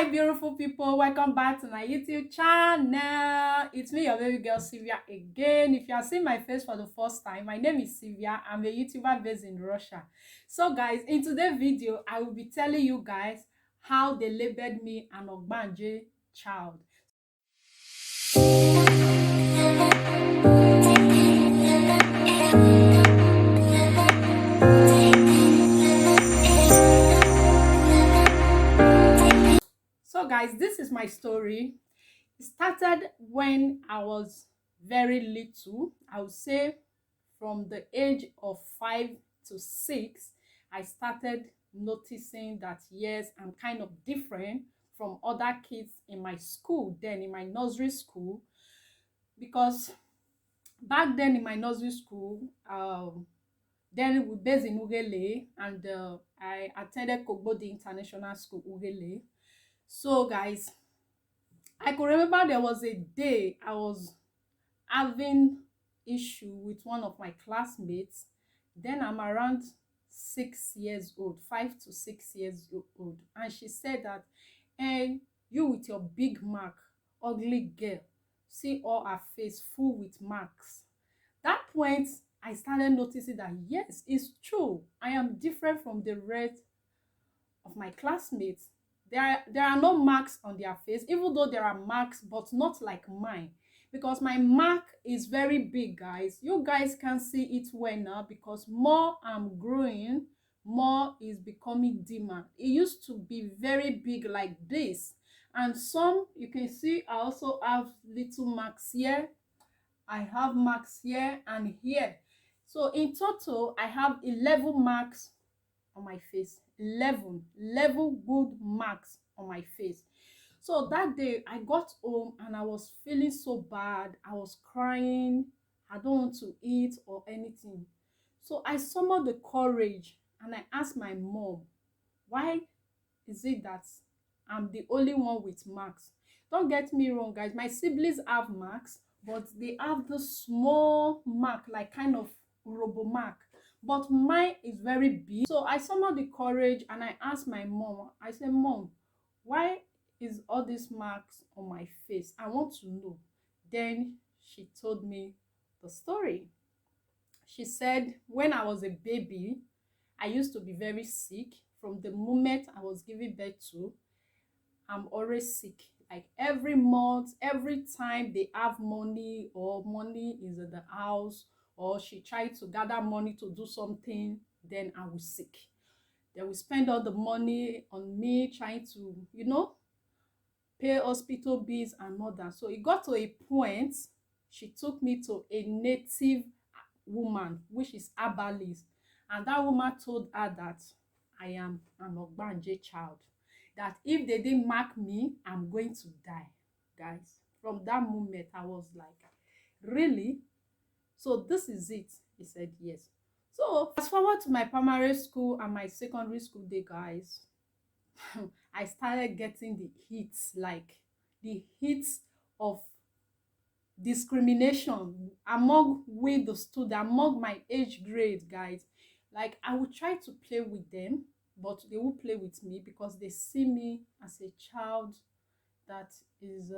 Hi beautiful people, welcome back to my YouTube channel. It's me, your baby girl Sylvia again. If you are seeing my face for the first time, my name is Sylvia. I'm a YouTuber based in Russia. So guys, in today's video I will be telling you guys how they labeled me an Ogbanje child. So guys, this is my story. It started when I was very little. I would say from the age of 5 to 6, I started noticing that yes, I'm kind of different from other kids in my school, then in my nursery school, because back then in my nursery school, then we based in Ugele, and I attended Kogbodi International School, Ugele. So guys, I could remember there was a day I was having issue with one of my classmates. Then I'm around 6 years old, 5 to 6 years old, and she said that, "And you with your big mark, ugly girl, see all her face full with marks." That point, I started noticing that yes, it's true. I am different from the rest of my classmates. There are no marks on their face, even though there are marks, but not like mine, because my mark is very big, guys. You guys can see it well now, because more I'm growing, more is becoming dimmer. It used to be very big like this, and some you can see I also have little marks here. I have marks here and here. So in total I have 11 marks on my face. 11 good marks on my face. So that day I got home and I was feeling so bad. I was crying. I don't want to eat or anything. So I summoned the courage and I asked my mom, why is it that I'm the only one with marks? Don't get me wrong, guys. My siblings have marks, but they have the small mark, like kind of robo mark. But mine is very big. So I summoned the courage and I asked my mom, I said, "Mom, why is all these marks on my face? I want to know." Then she told me the story. She said, when I was a baby, I used to be very sick. From the moment I was giving birth to, I'm always sick. Like every month, every time they have money or money is in the house, or she tried to gather money to do something, then I was sick. They will spend all the money on me trying to, pay hospital bills and all that. So it got to a point, she took me to a native woman, which is herbalist, and that woman told her that I am an Ogbanje child, that if they didn't mark me, I'm going to die. Guys, from that moment I was like, really? So this is it? He said yes. So fast forward to my primary school and my secondary school day, guys. I started getting the hits, like the hits of discrimination among we the student, among my age grade, guys. Like I would try to play with them, but they will play with me because they see me as a child that is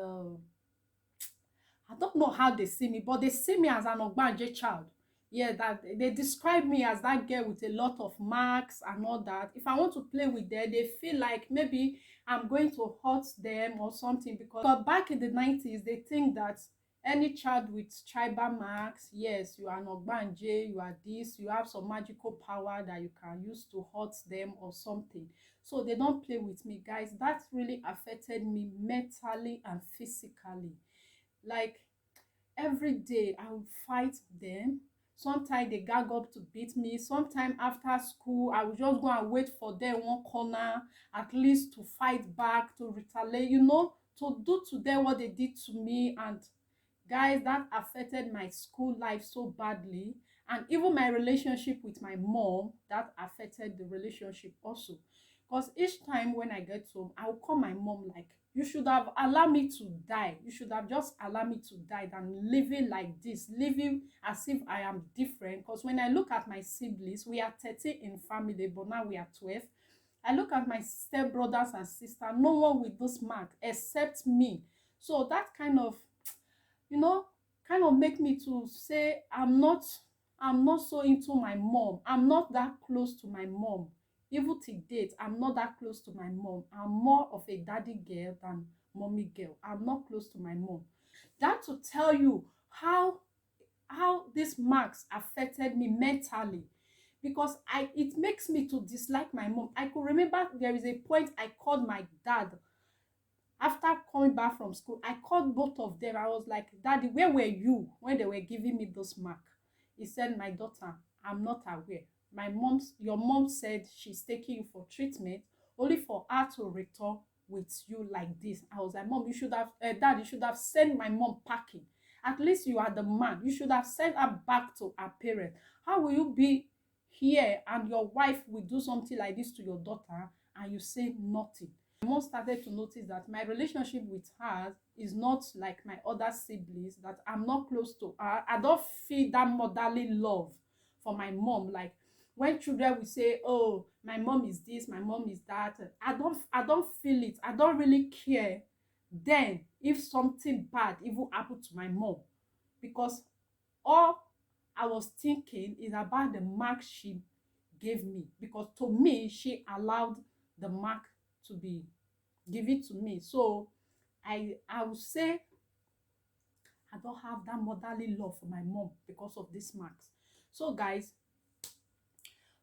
I don't know how they see me, but they see me as an Ogbanje child. Yeah, that they describe me as that girl with a lot of marks and all that. If I want to play with them, they feel like maybe I'm going to hurt them or something, because back in the 90s, they think that any child with tribal marks, yes, you are an Ogbanje, you are this, you have some magical power that you can use to hurt them or something. So they don't play with me, guys. That really affected me mentally and physically. Like every day I would fight them. Sometimes they gag up to beat me. Sometimes after school I would just go and wait for them one corner, at least to fight back, to retaliate, to do to them what they did to me. And guys, that affected my school life so badly, and even my relationship with my mom, that affected the relationship also. Because each time when I get home, I will call my mom like, you should have allowed me to die. You should have just allowed me to die than living like this, living as if I am different. Because when I look at my siblings, we are 13 in family, but now we are 12. I look at my step brothers and sisters, no one with this mark except me. So that kind of, you know, kind of make me to say I'm not so into my mom. I'm not that close to my mom. Even to date, I'm not that close to my mom. I'm more of a daddy girl than mommy girl. I'm not close to my mom. That to tell you how these marks affected me mentally, because I it makes me to dislike my mom. I could remember there is a point I called my dad after coming back from school. I called both of them. I was like, Daddy, where were you when they were giving me this mark? He said, my daughter, I'm not aware. Your mom said she's taking you for treatment only for her to return with you like this. I was like, Mom, you should have, Dad, you should have sent my mom packing. At least you are the man. You should have sent her back to her parents. How will you be here and your wife will do something like this to your daughter and you say nothing? My mom started to notice that my relationship with her is not like my other siblings, that I'm not close to her. I don't feel that motherly love for my mom. Like when children will say, oh, my mom is this, my mom is that, I don't feel it. I don't really care then if something bad even happened to my mom, because all I was thinking is about the mark she gave me, because to me she allowed the mark to be given to me. So I would say I don't have that motherly love for my mom because of these marks. So guys,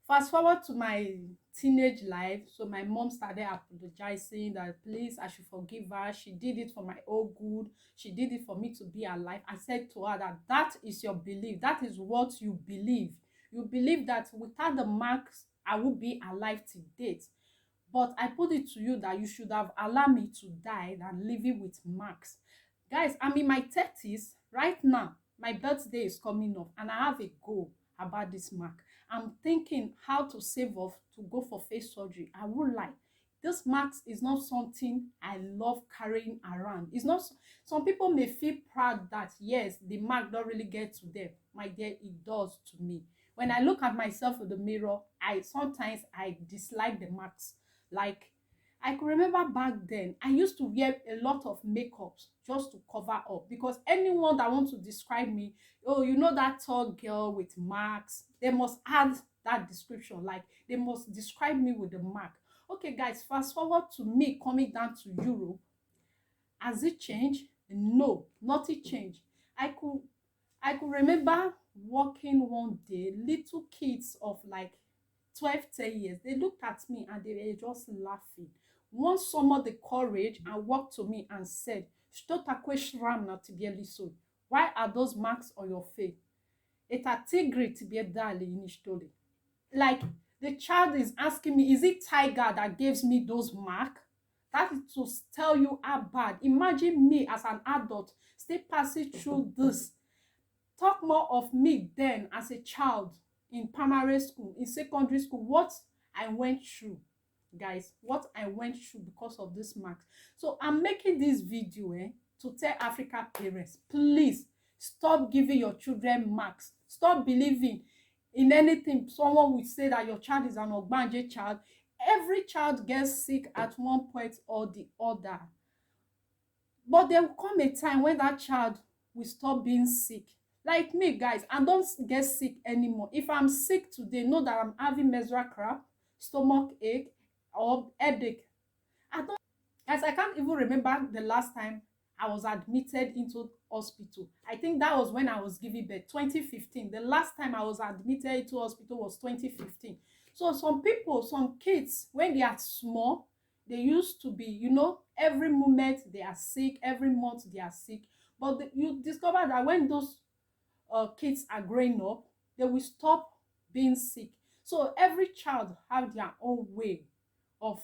fast forward to my teenage life. So my mom started apologizing that please I should forgive her. She did it for my own good. She did it for me to be alive. I said to her that that is your belief. That is what you believe. You believe that without the marks I would be alive till date. But I put it to you that you should have allowed me to die than living with marks. Guys, I'm in my 30s right now. My birthday is coming up and I have a goal about this mark. I'm thinking how to save up to go for face surgery. I won't lie. This marks is not something I love carrying around. It's not. Some people may feel proud that yes, the mark don't really get to them. My dear, it does to me. When I look at myself in the mirror, I sometimes I dislike the marks. Like I could remember back then, I used to wear a lot of makeups just to cover up, because anyone that wants to describe me, oh, you know that tall girl with marks, they must add that description. Like they must describe me with the mark. Okay, guys, fast forward to me coming down to Europe. Has it changed? No, nothing changed. I could I could remember walking one day, little kids of like 12, 10 years, they looked at me and they were just laughing. One summoned the courage and walked to me and said, "Что такое шрам на тебе лицо? Why are those marks on your face? Это тигры тебе дали, не что ли?" Like the child is asking me, is it tiger that gives me those marks? That is to tell you how bad. Imagine me as an adult still passing through this. Talk more of me then as a child in primary school, in secondary school, what I went through, guys, what I went through because of this marks. So I'm making this video to tell Africa parents, please stop giving your children marks. Stop believing in anything someone will say that your child is an ogbanje child. Every child gets sick at one point or the other, but there will come a time when that child will stop being sick. Like me, guys, I don't get sick anymore. If I'm sick today, know that I'm having menstrual cramp, stomach ache, or headache. I don't, guys, I can't even remember the last time I was admitted into hospital. I think that was when I was giving birth, 2015. The last time I was admitted into hospital was 2015. So some people, some kids, when they are small, they used to be, every moment they are sick, every month they are sick. But you discover that when those kids are growing up, they will stop being sick. So every child have their own way of,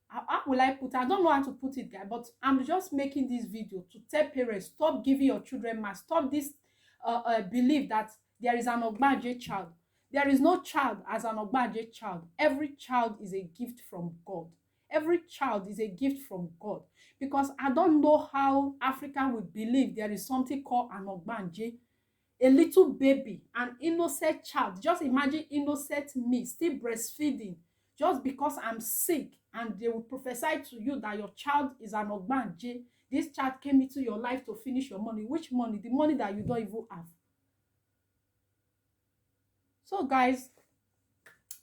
how will I put it? I don't know how to put it, guys, but I'm just making this video to tell parents, stop giving your children mask. Stop this belief that there is an ogbanje child. There is no child as an ogbanje child. Every child is a gift from God. Every child is a gift from God. Because I don't know how Africa will believe there is something called an ogbanje. A little baby, an innocent child. Just imagine innocent me still breastfeeding Just because I'm sick and they will prophesy to you that your child is an ogbanje, this child came into your life to finish your money. Which money? The money that you don't even have. So guys,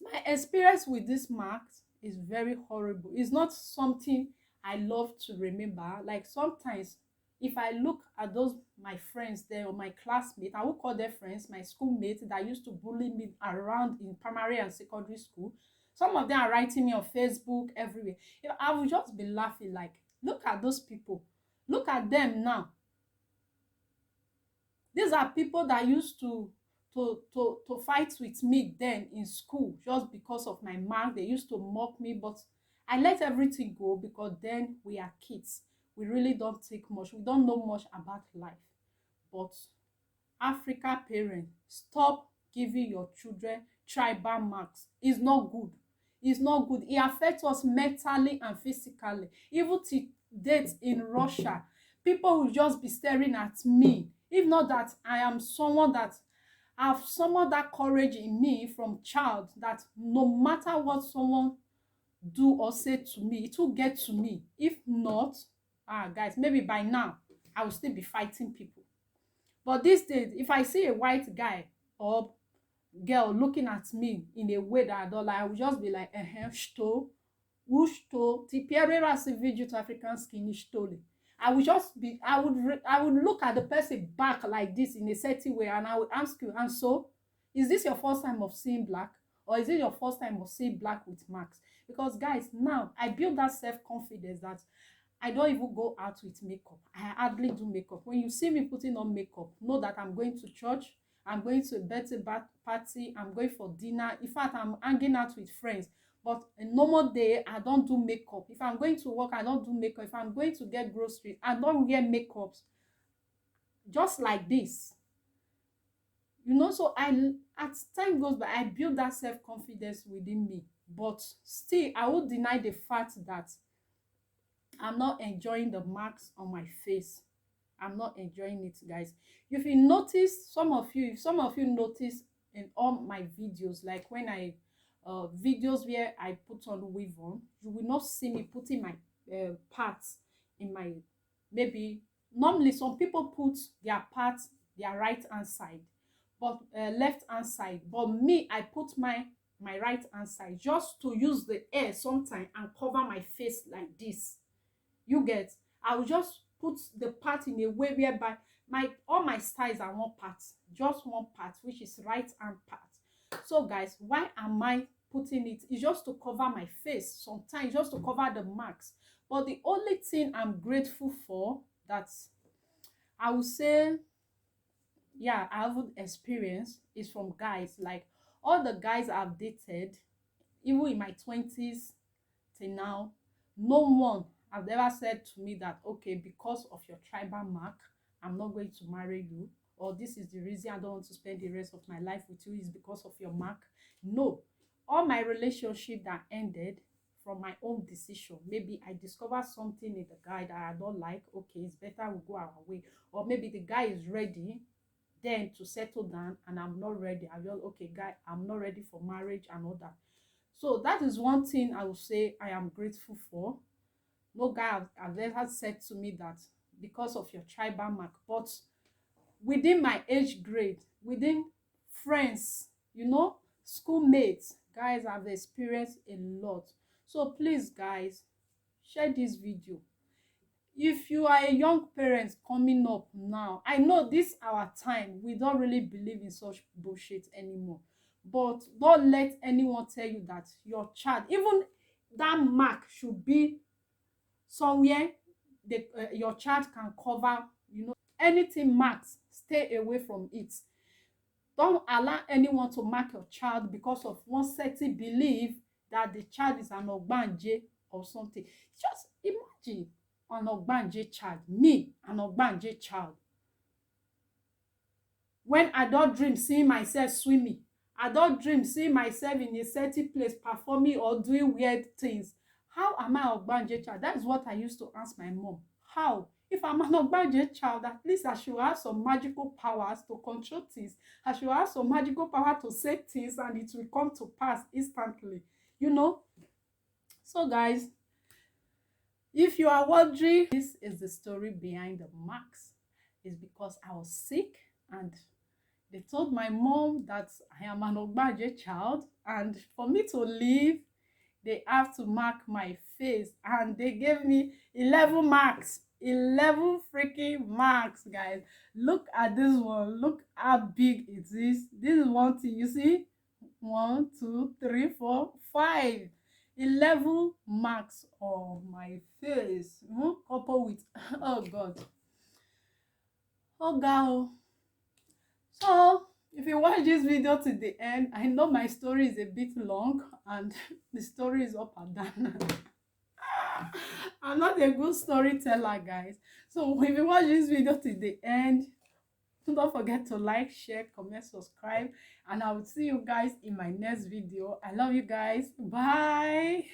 my experience with this marks is very horrible. It's not something I love to remember. Like sometimes if I look at those my friends there or my classmates, I will call them friends, my schoolmates that used to bully me around in primary and secondary school. Some of them are writing me on Facebook everywhere. You know, I will just be laughing like, look at those people. Look at them now. These are people that used to fight with me then in school just because of my mark. They used to mock me, but I let everything go because then we are kids. We really don't take much. We don't know much about life. But Africa parents, stop giving your children tribal marks. It's not good. It's not good. It affects us mentally and physically. Even to date in Russia, people will just be staring at me. If not that I am someone that have summoned that courage in me from child, that no matter what someone do or say to me, it will get to me. If not, guys, maybe by now I will still be fighting people. But these days, if I see a white guy or girl looking at me in a way that I don't like, I will just be like, estou, estou, ti pierera se vídeo to African skin estou. I would just be, I would look at the person back like this in a certain way, and I would ask you, and so, is this your first time of seeing black? Or is it your first time of seeing black with marks? Because guys, now I build that self-confidence that I don't even go out with makeup. I hardly do makeup. When you see me putting on makeup, know that I'm going to church, I'm going to a birthday party, I'm going for dinner. In fact, I'm hanging out with friends. But a normal day, I don't do makeup. If I'm going to work, I don't do makeup. If I'm going to get groceries, I don't wear makeups. Just like this. You know, so as time goes by, I build that self-confidence within me. But still, I won't deny the fact that I'm not enjoying the marks on my face. I'm not enjoying it, guys. If you notice, if some of you notice in all my videos, like when I videos where I put on weave on, you will not see me putting my parts in my, maybe normally some people put their parts their right hand side, but left hand side, but me, I put my right hand side just to use the air sometimes and cover my face like this. You get? I will just put the part in a way whereby my all my styles are one part, just one part, which is right hand part. So guys, why am I putting it? It's just to cover my face, sometimes just to cover the marks. But the only thing I'm grateful for, that I would say, yeah, I haven't experienced, is from guys. Like all the guys I've dated, even in my 20s till now, no one have ever said to me that, okay, because of your tribal mark, I'm not going to marry you, or this is the reason I don't want to spend the rest of my life with you is because of your mark. No. All my relationship that ended from my own decision. Maybe I discover something in the guy that I don't like. Okay, it's better we go our way. Or maybe the guy is ready then to settle down and I'm not ready. I just, okay, guy, I'm not ready for marriage and all that. So that is one thing I would say I am grateful for. No guy have ever said to me that because of your tribal mark. But within my age grade, within friends, you know, schoolmates, guys have experienced a lot. So please, guys, share this video. If you are a young parent coming up now, I know this our time, we don't really believe in such bullshit anymore. But don't let anyone tell you that your child, even that mark should be somewhere your child can cover, you know, anything marks, stay away from it. Don't allow anyone to mark your child because of one certain belief that the child is an ogbanje or something. Just imagine an ogbanje child, me, an ogbanje child. When I don't dream seeing myself swimming, I don't dream seeing myself in a certain place performing or doing weird things. How am I an ogbanje child? That is what I used to ask my mom. How? If I'm an ogbanje child, at least I should have some magical powers to control things. I should have some magical power to say things and it will come to pass instantly. you know. So guys, if you are wondering, this is the story behind the marks. It's because I was sick and they told my mom that I am an Ogbaje child, and for me to leave, they have to mark my face, and they gave me 11 marks. 11 freaking marks, guys. Look at this one. Look how big it is. This is one thing, you see? 1, 2, 3, 4, 5. 11 marks on my face. Couple with, oh God. Oh God. So if you watch this video to the end, I know my story is a bit long and the story is up and down. I'm not a good storyteller, guys. So if you watch this video to the end, don't forget to like, share, comment, subscribe, and I will see you guys in my next video. I love you guys. Bye.